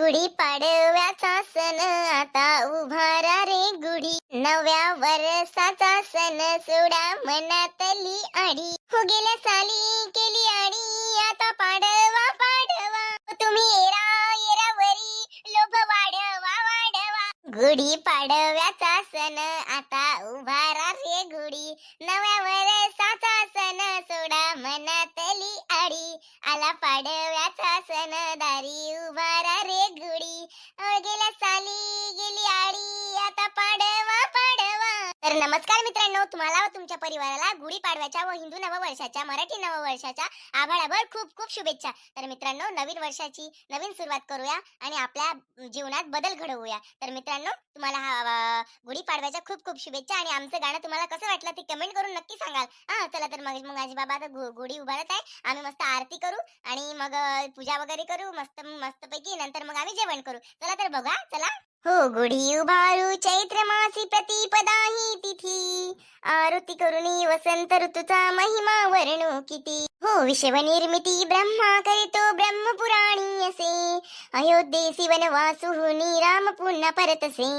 गुढी पाडव्याचा सण आता उभारा रे गुढी, नव्या वर्षाचा सण सोडा मनातली आडी. हो गेल्या साली केली आडी, आता पाडवा पाडवा, तुम्ही येरा येरा वरी लोभ वाढवा वाढवा. गुढी पाडव्याचा सण आता उभारा रे गुढी, नव्या वर्षाचा सण सोडा मनातली आडी. आला पाडव्याचा सण दारी उभारा रे गुढी, गेल्या साली गेली आडी, आता पाडवा पाडवा. तर नमस्कार मित्रांनो, तुम्हाला व तुमच्या परिवाराला गुढीपाडव्याच्या व हिंदू नववर्षाच्या मराठी नववर्षाच्या आभाळाभर खूप खूप शुभेच्छा. तर मित्रांनो, नवीन वर्षाची नवीन सुरुवात करूया आणि आपल्या जीवनात बदल घडवूया. तर मित्रांनो, तुम्हाला हा गुढीपाडव्याच्या खूप खूप शुभेच्छा. आणि आमचं गाणं तुम्हाला कसं वाटलं ते कमेंट करून नक्की सांगाल. चला तर मग आजी बाबा आता गुढी उभारत आहे, आम्ही मस्त आरती करू आणि मग पूजा वगैरे करू मस्त मस्त पैकी. नंतर मग आम्ही जेवण करू. चला तर बघा, चला. हो गुढी उभारू चैत्र मासी प्रतिपदा ही तिथी, आरती करुणी वसंत ऋतूचा महिमा वर्णू किती. हो विश्व निर्मिती ब्रह्मा करीतो ब्रह्मपुराणी असे, अयोध्येसी वनवासुहुनी राम पुन्हा परतसे.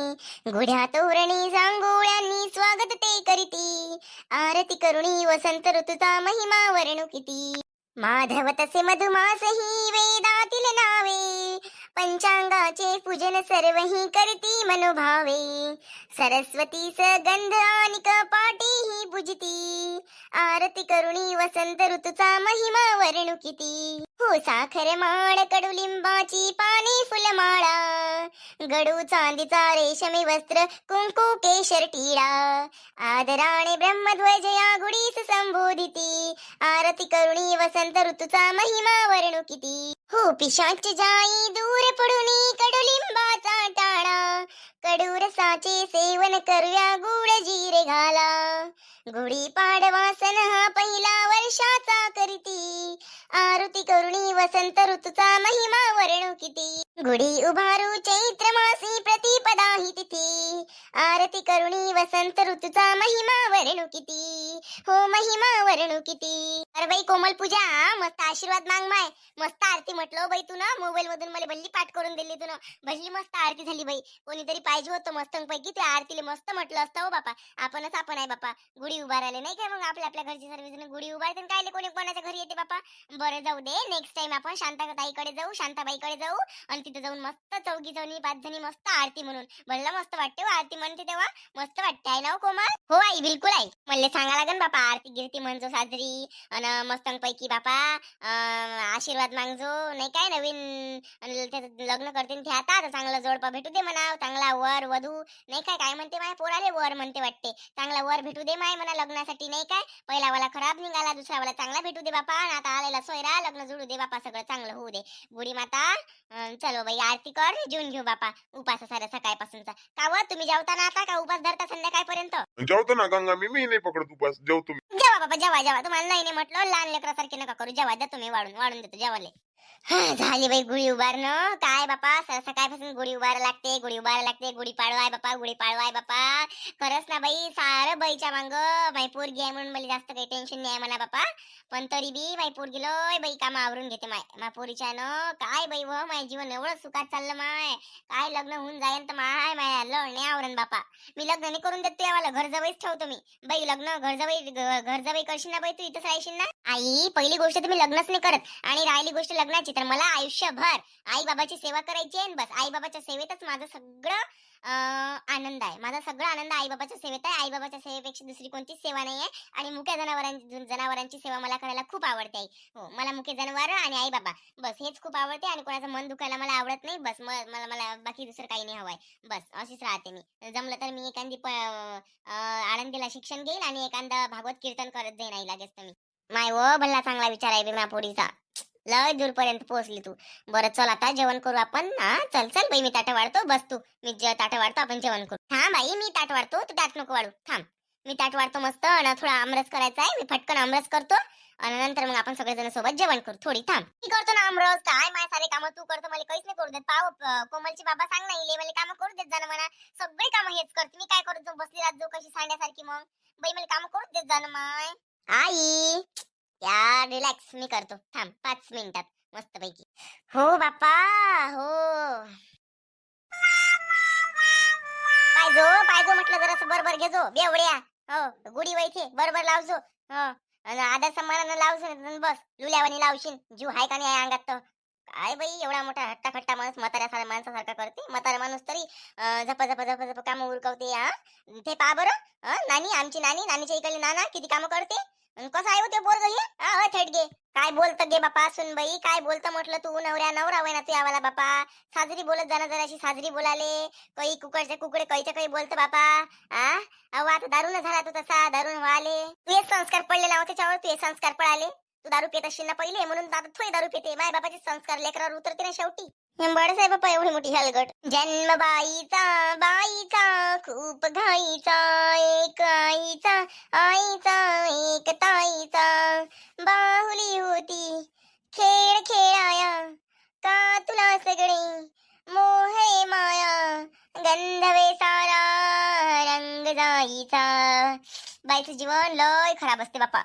गुढ्या तोरणी सांगोळ्यांनी स्वागत ते करीती, आरती करुणी वसंत ऋतूचा महिमा वर्णू किती. माधव तसे मधुमास ही वेदातील नावे, पंचांगाचे पूजन सर्वही करती मनोभावे. सरस्वती गंध आणि कपाटी ही पूजिती, आरती करुणी वसंत ऋतूचा महिमा वर्णू किती. हो साखर माळ कडुलिंबाची पाने फुलमाळा, गडू चांदीचा रेशमी वस्त्र कुंकू केशर टिळा. आदराने ब्रह्मध्वज या गुढीस संबोधिती, आरती करुणी वसंत ऋतूचा महिमा वर्णू किती. हो पिशाच जाई दूर पडुनी कडुलिंबाचा टाळा, कडू रसाचे सेवन करूया गुळ जिरे घाला. गुढी पाडवा सण हा पहिला वर्षाचा करीती, आरती करुणी वसंत ऋतूचा महिमा वर्णू किती. गुढी उभारू चैत्र मासी प्रतिपदा ही तिथी, आरती करुणी वसंत ऋतूचा महिमा वर्णू किती. हो महिमा वर्णू किती. अरे बाई कोमल पूजा, मस्त आशीर्वाद माग माय. मस्त आरती म्हटलं बाई, तू ना मोबाईल मधून मला भल्ली पाठ करून दिली, तू ना भल्ली मस्त आरती झाली बाई. कोणीतरी पाहिजे होतं मस्त पैकी त्या आरतीला मस्त म्हटलं असतं. हो बापा, आपण आहे बापा गुढी उभारायला, नाही काय? मग आपल्या घरची सर्वजण गुढी उभारते, काय कोणी कोणाच्या घरी येते बापा. बरं जाऊ दे, नेक्स्ट टाइम आपण शांताताईकडे जाऊ, शांताबाईकडे जाऊ आणि तिथे जाऊन मस्त चौघी जणी 5 जणी मस्त आरती म्हणून भल्ला मस्त वाटते. आरती म्हणते तेव्हा मस्त वाटते, आहे ना हो कोमल? हो आई, बिलकुल आई. मला सांगा लागन बापा, आरती गिरती म्हणजो साजरी आणि मस्त पैकी बापा आशीर्वाद मागजो, नाही काय? नवीन लग्न करते ते आता चांगलं जोडपा भेटू दे म्हणा, चांगला वर वधू, नाही काय? काय म्हणते माय पोराले वर म्हणते वाटते, चांगला वर भेटू दे माय म्हणा लग्नासाठी, नाही काय? पहिला वाला खराब निघाला, दुसरा वाला चांगला भेटू दे बापा. आता आलेला सोयरा लग्न जुळू दे बापा, सगळं चांगलं होऊ दे. गुढी माता चलो बाई आरती कर, जेवून घेऊ बापा. उपास साऱ्या सकाळपासूनचा. का व तुम्ही जेवता ना आता, का उपास धरता संध्याकाळपर्यंत? जेवतो ना गंगा, मी नाही पकडत उपास, जेवतो मी. जेवा बाबा जेवा जेवा, तुम्हाला नाही म्हटलं, लहान लेकरासारखे नका करू. जेवा द्या तुम्ही, वाढून देतो जेवाले. झाली बाई गुढी उभारणं. काय बापा सकाळपासून गुढी उभारा लागते, गुढी उभारा लागते. गुढी पाडवाय बापा, गुढी पाडवाय बापा. खरंच ना बाई, सारं बाईच्या मांग माई पोरगी आहे म्हणून मला जास्त काही टेन्शन नाही म्हणा बापा. पण तरी बी माई पोरगी लय बाई काम आवरून घेते माय पोरीच्या न. काय बाई व माय जीवन एवढं सुखात चाललं माय. काय लग्न होऊन जाईन तर माय लढणे आवरण बापा. मी लग्न नाही करून देते, आम्हाला घर जवळच ठेवतो मी बाई. लग्न घर जवळ करशील ना बाई, तू इथंच राहशील ना आई. पहिली गोष्ट तुम्ही लग्नच नाही करत आणि राहिली गोष्ट लग्नाची, तर मला आयुष्यभर आई बाबाची सेवा करायची आहे. बस आई बाबाच्या सेवेतच माझं सगळं आनंद आहे. माझा सगळा आनंद आई बाबाच्या सेवेत आहे. आई बाबाच्या सेवेपेक्षा दुसरी कोणतीच सेवा नाही आहे. आणि मुक्या जनावरांची सेवा मला करायला खूप आवडते आई. हो, मला मुके जनावर आणि आई बाबा बस हेच खूप आवडते. आणि कोणाचं मन दुखायला मला आवडत नाही. बस मला बाकी दुसरं काही नाही हवंय. बस अशीच राहते मी. जमलं तर मी एखादी आनंदीला शिक्षण घेईल आणि एखादा भागवत कीर्तन करत जाईन आई लागेच तर मी. माय व भल्ला चांगला विचार आहे बी पोरीचा. लय दूरपर्यंत पोहोचली तू. बरं चल आता जेवण करू आपण. चल चल बाई, मी ताट वाढतो. बस तू, मी ताट वाढतो, आपण जेवण करू. थांब बाई, मी ताट वाढतो, तू ताट नको वाढू. थांब, मी ताट वाढतो मस्त. आणि थोडा आमरस करायचा आहे, मी फटकन आमरस करतो आणि नंतर मग आपण सगळेजण सोबत जेवण करू. थोडी थांब, मी करतो ना आमरस. काय माय सारे कामं तू करतो, मला काहीच नाही करू देत. पाव कोमलची बाबा सांग ना इले, मला कामं करू देत जाणं म्हणा. सगळे कामं हेच करते मी. काय करतो बसली राहत जो कशी सांड्यासारखी. मग बाई मला कामं करू देत जाणं माय. आई या रिलॅक्स मी करतो, थांब 5 मिनिटात मस्तपैकी. हो बाप्पा हो. पायजो म्हटलं जरासं बरोबर घेजो बेवड्या. हो गुढी वैथे बरोबर लावजो. हो आणि आदर सन्मानानं लावजो. बस लुल्यावानी लावशील, जीव हाय का नाही आहे अंगात तर. काय बाई एवढा मोठा हट्टा माणूस म्हाताऱ्या माणसासारखा करते. म्हातारा माणूस तरी झप काम उरकवते. हा ते पहा बरं. नानी आमची नानीच्या इकडे नाना किती कामं करते. अन कसं आहे हो ते पोरग हे. थेट गे काय बोलतं गे बापा सुनबाई, काय बोलतं म्हटलं तू. नवरा वय ना तू यावाला बापा. साजरी बोलत जाणं जराशी साजरी बोलाले. काही कुकडे काहीच्या काही बोलतं बापा. अहो आता दारून झाला तू तसा, दारून व्हाले. तू हे संस्कार पडले ना त्याच्यावर, तू हे संस्कार पळाले. तू दारू पित असशील ना पहिले म्हणून आता थोडी दारू पिते. माय बापाचे संस्कार लेकरावर उतरते ना शेवटी. बडच आहे बापा एवढी मोठी हलगट. जन्म बाईचा खूप घाईचा, एक आईचा एक ताईचा. बाहुली होती खेळ खेळाया, का तुला सगळे मोहे माया. गंधवे सारा रंग जाईचा. बाईचं जीवन लय खराब असते बापा.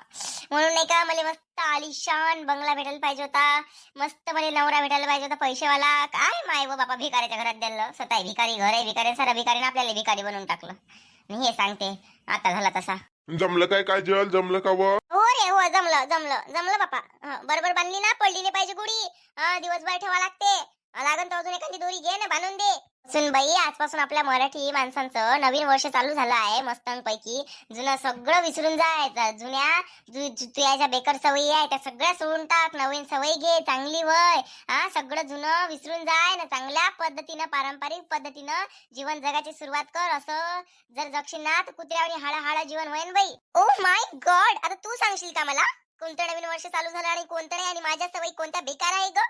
म्हणून नाही का मला मस्त आलिशान बंगला भेटायला पाहिजे होता. मस्त मला नवरा भेटायला पाहिजे होता पैसेवाला. काय माय व बापा भिकाऱ्याच्या घरात दिलं. स्वतः भिकारी, घर आहे भिकारी, सारा भिकारीने आपल्याला भिकारी बनवून टाकलं. आणि हे सांगते आता झाला तसा. जमलं काय काय जल जमलं का व? हो रे हो जमलं बापा. बरोबर बांधली ना, पडली नाही पाहिजे गुढी. दिवसभर ठेवा लागते. लागन तर अजून एखादी दोरी घे ना बांधून दे. सुनबाई आजपासून आपल्या मराठी माणसांचं नवीन वर्ष चालू झालं आहे मस्तंपैकी. जुनं सगळं विसरून जायचं. तुझ्या ज्या बेकार सवयी आहे त्या सगळ्या सोडून टाक. नवीन सवयी घे चांगली वय. सगळं जुनं विसरून जाय ना, चांगल्या पद्धतीनं पारंपरिक पद्धतीनं जीवन जगाची सुरुवात कर. असं जर जगशील ना तर कुत्र्यावर हाडा जीवन होईन बाई. ओ माय गॉड, आता तू सांगशील का मला कोणतं नवीन वर्ष चालू झालं आणि कोणतं नाही, आणि माझ्या सवयी कोणत्या बेकार आहे ग?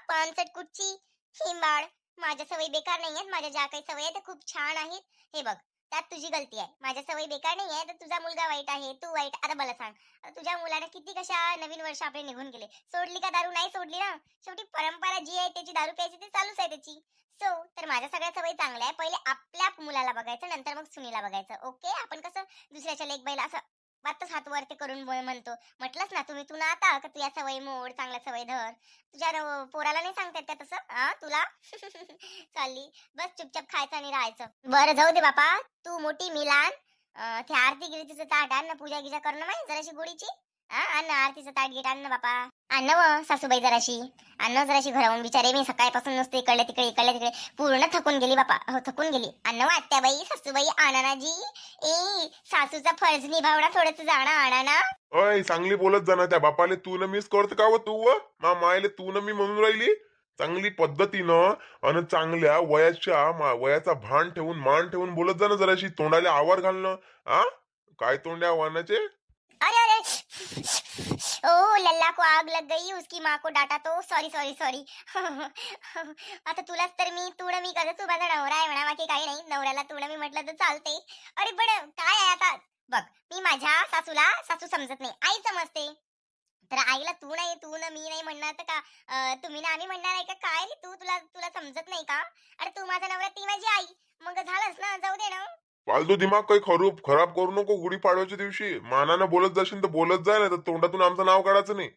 पानसट कुठची हिंबाड. माझ्या सवयी बेकार नाही आहेत. माझ्या ज्या काही सवयी आहेत त्या खूप छान आहेत. हे बघ त्यात तुझी गलती आहे. माझ्या सवयी बेकार नाही आहे तर तुझा मुलगा वाईट आहे, तू वाईट. आता मला सांग, तुझ्या मुलाने किती कशा नवीन वर्ष आपले निघून गेले. सोडली का दारू? नाही सोडली ना. शेवटी परंपरा जी आहे त्याची दारू प्यायची ती चालूच आहे त्याची. तर माझ्या सगळ्या सवयी चांगल्या आहे. पहिले आपल्या मुलाला बघायचं, नंतर मग सुनीला बघायचं. ओके, आपण कसं दुसऱ्याच्या लेक बाईला असं वाटतच हात वरती करून म्हणतो. म्हटलंच ना तुम्ही, तू ना आता का तुझ्या सवय मोड, चांगल्या सवय धर. तुझ्या पोराला नाही सांगता येत का तसं तुला? चालली बस चुपचाप खायचं आणि राहायचं. बरं जाऊ दे बापा, तू मोठी मी लहान. ते आरती गिरी तिचं ताट आण ना, पूजा गिजा करणं माहिती जराशी गोडीची. आण ना आरतीचं ताट गिट आण ना बापा. आण ना व सासूबाई जराशी. आण जराशी घरावून. बिचारे मी सकाळपासून नुसते इकडल्या तिकडे पूर्ण थकून गेली बापा. हो थकून गेली. आण ना आत्याबाई सासूबाई आणा ना जी. सासूचा फर्ज निभावणा, थोडस जाणं आणा ना. अय चांगली बोलत जाणार त्या बापाले तू न मीच करत का व तू व मायले तू न मी म्हणून राहिली. चांगली पद्धतीनं आणि चांगल्या वयाचा भान ठेवून मान ठेवून बोलत जाणं जराशी. तोंडाला आवार घालणं. काय तोंड्या वाहनाचे. अरे ओ लल्ला को आग लग गई, उसकी माँ को डाटा तो सॉरी. आता तुलाच तर मी मी कसं, तू माझा नवरा आहे म्हणा, बाकी काही नाही. नवऱ्याला मी म्हटलं तर चालते. अरे पण काय आहे आता बघ, मी माझ्या सासू समजत नाही, आई समजते. तर आईला तू ना मी नाही म्हणणार तर का तुम्ही ना आम्ही म्हणणार आहे का काय? तुला समजत नाही का? अरे तू माझा नवरा, ती माझी आई, मग झालंच ना, जाऊ दे ना. फालतू दिमाग काही खराब करू नको. गुढी पाडव्याच्या दिवशी मानानं बोलत जाशील तर बोलत जाय, ना तर तोंडातून आमचं नाव काढायचं नाही.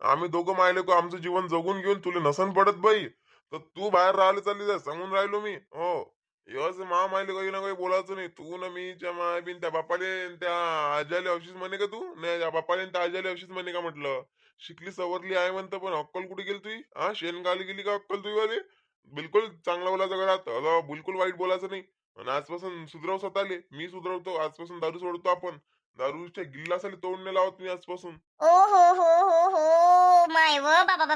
आम्ही दोघं मायले को आमचं जीवन जगून घेऊन तुला नसन पडत बाई तर तू बाहेर राहायला चालली जा, सांगून राहिलो मी. हो यस मायले काही ना काही बोलायचं नाही. तू ना मी माय बिन त्या बापाले त्या आजाले ऑफिस म्हणे का? तू नाही त्या बापाले त्या आजाले ऑफिस म्हणे का? म्हटलं शिकली सवरली आहे म्हणतं, पण अक्कल कुठे गेली तुझी? शेण गाली गेली का अक्कल तुझी वाली? बिलकुल चांगला बोलायचं घरात, बिलकुल वाईट बोलायचं नाही. आणि आजपासून सुधरव स्वतःले. मी सुधरवतो आजपासून. दारू सोडतो आपण. दारूच्या गिल्लासाले तोड नाही लावत मी आजपासून. ओ हो माय व बाबा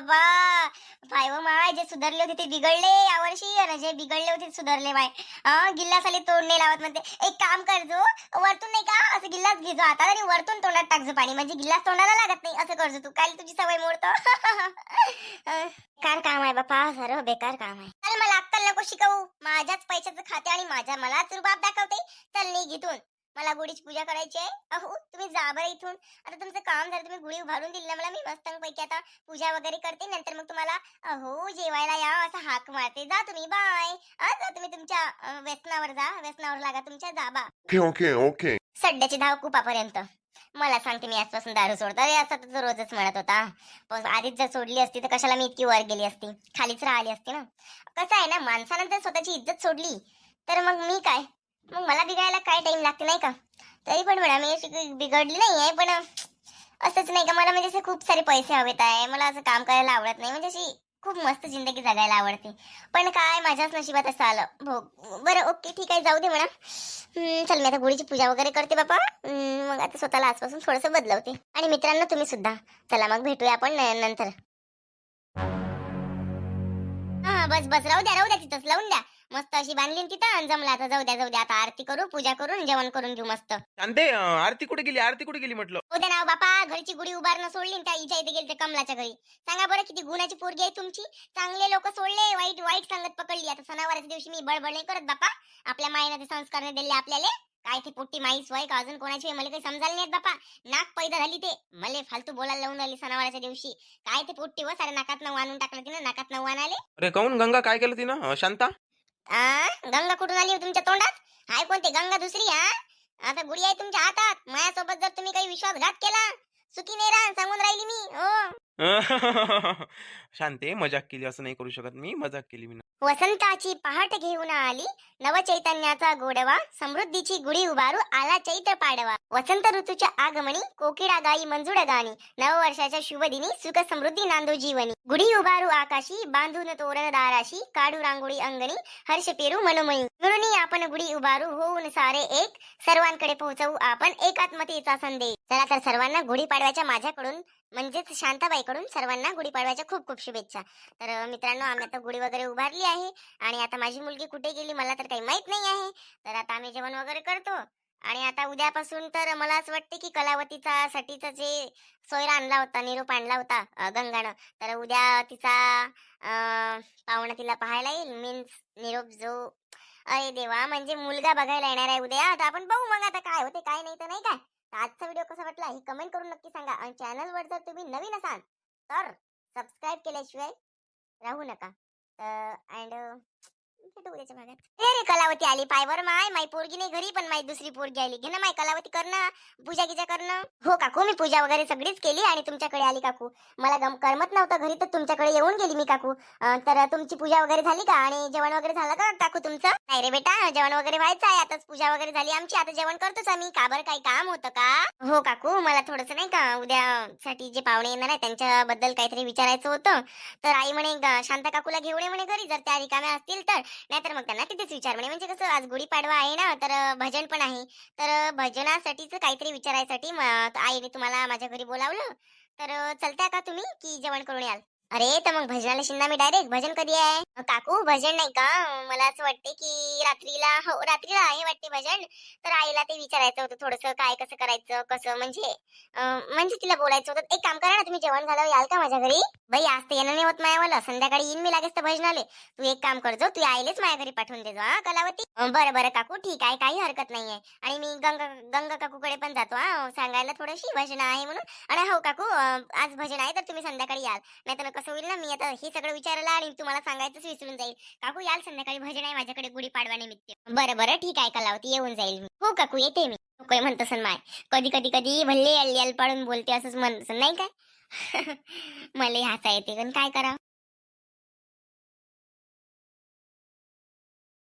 माय व माय, जे सुधारले होते ते बिघडले यावर्षी, आणि जे बिघडले होते सुधारले माय. गिल्लास आले तोड नाही लावत म्हणते. एक काम करजो, वरतून नाही का असं गिल्लास घेजो आता आणि वरतून तोंडात टाकजो पाणी, म्हणजे गिल्लास तोंडाला लागत नाही. असं करजो तू, काय तुझी सवय मोडतो. बेकार काम आहे बापा, सर्व बेकार काम आहे. चल मला अक्कल नको शिकवू. माझ्याच पैशाचं खाते आणि मलाच रुबाब दाखवते. चल निघ इथून, मला गुढीची पूजा करायची आहे. अहो तुम्ही जा बरं इथून. आता तुमचं काम झालं, तुम्ही गुढी उभारून दिली ना मला, मी मस्तपैकी आता पूजा वगैरे करते. नंतर मग तुम्हाला अहो जेवायला या असं हाक मारते. जा तुम्ही, बाय. जा तुम्ही तुमच्या व्यसनावर लागा तुमच्या, जा बा. ओके. सड्याची धाव कुपापर्यंत. मला सांगते मी आजपासून दारू सोडतो. अरे असं तर तो रोजच म्हणत होता. पण आधीच जर सोडली असती तर कशाला मी इतकी वर गेली असती, खालीच राहिली असती ना. कसं आहे ना, माणसानं जर स्वतःची इज्जत सोडली तर मग मी काय, मग मला बिघडायला काय टाइम लागते नाही का. तरी पण म्हणा मी अशी काही बिघडली नाहीये, पण असंच नाही का, मला म्हणजे असे खूप सारे पैसे हवेत आहे, मला असं काम करायला आवडत नाही, म्हणजे अशी खूप मस्त जिंदगी जगायला आवडते. पण काय माझ्याच नशिबात असं आलं भोग. बरं ओके ठीक आहे, जाऊ दे म्हणा. चल मी आता गुढीची पूजा वगैरे करते बापा. मग आता स्वतःला आजपासून थोडंसं बदलवते. आणि मित्रांनो तुम्ही सुद्धा चला, मग भेटूया आपण नंतर. हा बस बस, राहू द्या तिथंच लावून द्या. मस्त अशी बांधली ना तिथं, आणि जमलं आता. जाऊ द्या, आता आरती करू, पूजा करून जेवण करून घेऊ मस्त. शांते आरती कुठे गेली? आरती कुठे गेली म्हटलं? उद्या नाव बापा, घरची गुढी उभारणं सोडली आणि त्या हिच्या इथे गेली कमलाच्या घरी. सांगा बरं किती गुणाची पोरगी आहे तुमची. चांगले लोक सोडले, वाईट वाईट संगत पकडली. आता सणावाराच्या दिवशी मी बडबड नाही करत बापा. आपल्या मायेने ते संस्कार नाही दिले आपल्याला. काय ते पोट्टी माईस वय का अजून कोणाची वय, मला काही समजायला नाही येत बापा. नाक पैदा झाली ते मले फालतू बोलायला लावून राहिली सणावाराच्या दिवशी. काय ते पोट्टी व सारे नाकात आणून टाकलं तिनं, नाकात वाण आले. अरे काऊन गंगा काय केलं तिनं? शांता? गंगा कुठून आली हो तुमच्या तोंडात? हाय कोणते गंगा दुसरी? आता गुढी आहे तुमच्या हातात. माझ्यासोबत जर तुम्ही काही विश्वासघात केला, सुखी नाही राहा सांगून राहिली मी हो. शांते मजाक केली, असं नाही करू शकत मी. मजाक केली मी. वसंताची पहाट घेऊन आली, नवचैतन्याचा गोडवा, समृद्धीची गुढी उभारू आला चैत्र पाडवा. वसंत ऋतूच्या आगमनी कोकिळा गाई मंजुळ गाणी, नववर्षाच्या शुभदिनी सुख समृद्धी नांदो जीवनी. गुढी उभारू आकाशी, बांधून तोरण दाराशी, काढू रांगोळी अंगणी, हर्ष पेरू मनोमणी. मिळून आपण गुढी उभारू, होऊन सारे एक, सर्वांकडे पोहोचवू आपण एकात्मतेचा संदेश. चला तर सर्वांना गुढीपाडव्याच्या माझ्याकडून म्हणजेच शांताबाईकडून सर्वांना गुढीपाडव्याच्या खूप खूप शुभेच्छा. तर मित्रांनो आम्ही आता गुढी वगैरे उभारली आहे, आणि आता माझी मुलगी कुठे गेली मला तर काही माहित नाही आहे. तर आता आम्ही जेवण वगैरे करतो, आणि आता उद्यापासून तर मला असं वाटते की कलावतीचा साठीचा जे सोयरा आणला होता, निरोप आणला होता गंगानं, तर उद्या तिचा पाहुणा तिला पाहायला येईल. मीन्स निरोप जो, अरे देवा, म्हणजे मुलगा बघायला येणार आहे उद्या. आता आपण पाहू मग आता काय होते काय नाही, तर नाही काय. तर आजचा व्हिडिओ कसा वाटला हे कमेंट करून नक्की सांगा. आणि चॅनलवर जर तुम्ही नवीन असाल तर सबस्क्राईब केल्याशिवाय राहू नका. अँड भेटू उद्याच्या भागात. रे कलावती आली पायवर. माय पोरगी नाही घरी, पण माय दुसरी पोरगी आली. घे ना माय कलावती करणं, पूजा गिजा करणं. हो काकू, मी पूजा वगैरे सगळीच केली आणि तुमच्याकडे आली काकू. मला करमत नव्हतं घरी, तर तुमच्याकडे येऊन गेली मी काकू. तर तुमची पूजा वगैरे झाली का आणि जेवण वगैरे झालं का काकू तुमचं? नाही रे बेटा, जेवण वगैरे व्हायचं आहे. आताच पूजा वगैरे झाली आमची, आता जेवण करतोच आम्ही. का बरं, काही काम होतं का? हो काकू, मला थोडंसं नाही का उद्यासाठी जे पाहुणे येणार आहे त्यांच्याबद्दल काहीतरी विचारायचं होतं. तर आई म्हणे शांता काकूला घेऊन ये म्हणे घरी, जर त्या रिकाम्या असतील तर. नाहीतर मग त्यांना तिथेच विचार म्हणे. म्हणजे कसं आज गुढीपाडवा आहे ना, तर भजन पण आहे. तर भजनासाठीच काहीतरी विचारायसाठी आईने तुम्हाला माझ्या घरी बोलावलं. तर चलत्या का तुम्ही की जेवण करून याल? अरे तर मग भजनाला शिंदा मी डायरेक्ट. भजन कधी आहे काकू? भजन नाही का, मला असं वाटते की रात्रीला. हो रात्रीला आहे वाटते भजन. तर आईला ते विचारायचं होतं थोडंसं, काय कसं करायचं, कसं म्हणजे तिला बोलायचं होतं. एक काम करा ना, तुम्ही जेवण झाल्यावर याल का माझ्या घरी? बाई आज तर येणं नाही होत मायावाला, संध्याकाळी येईन मी लागेच तर भजनाले. तू एक काम करजो, तू आईलेच माझ्या घरी पाठवून देजो कलावती. बरं बरं काकू ठीक आहे, काही हरकत नाहीये. आणि मी गंगा काकूकडे पण जातो सांगायला थोडीशी भजन आहे म्हणून. आणि हो काकू आज भजन आहे तर तुम्ही संध्याकाळी याल. नाहीतर कसं होईल ना, मी आता हे सगळं विचारायला आणि तुम्हाला सांगायचंच विसरून जाईल. काकू याल संध्याकाळी, भजन आहे माझ्याकडे गुढीपाडवा निमित्त. बरं बरं ठीक आहे कलावती, येऊन जाईल मी. हो काकू येते मी. काय म्हणतो माय, कधी कधी कधी भल्ले यल यल पाडून बोलते असंच म्हणत नाही काय. मला हसा येते पण काय करा.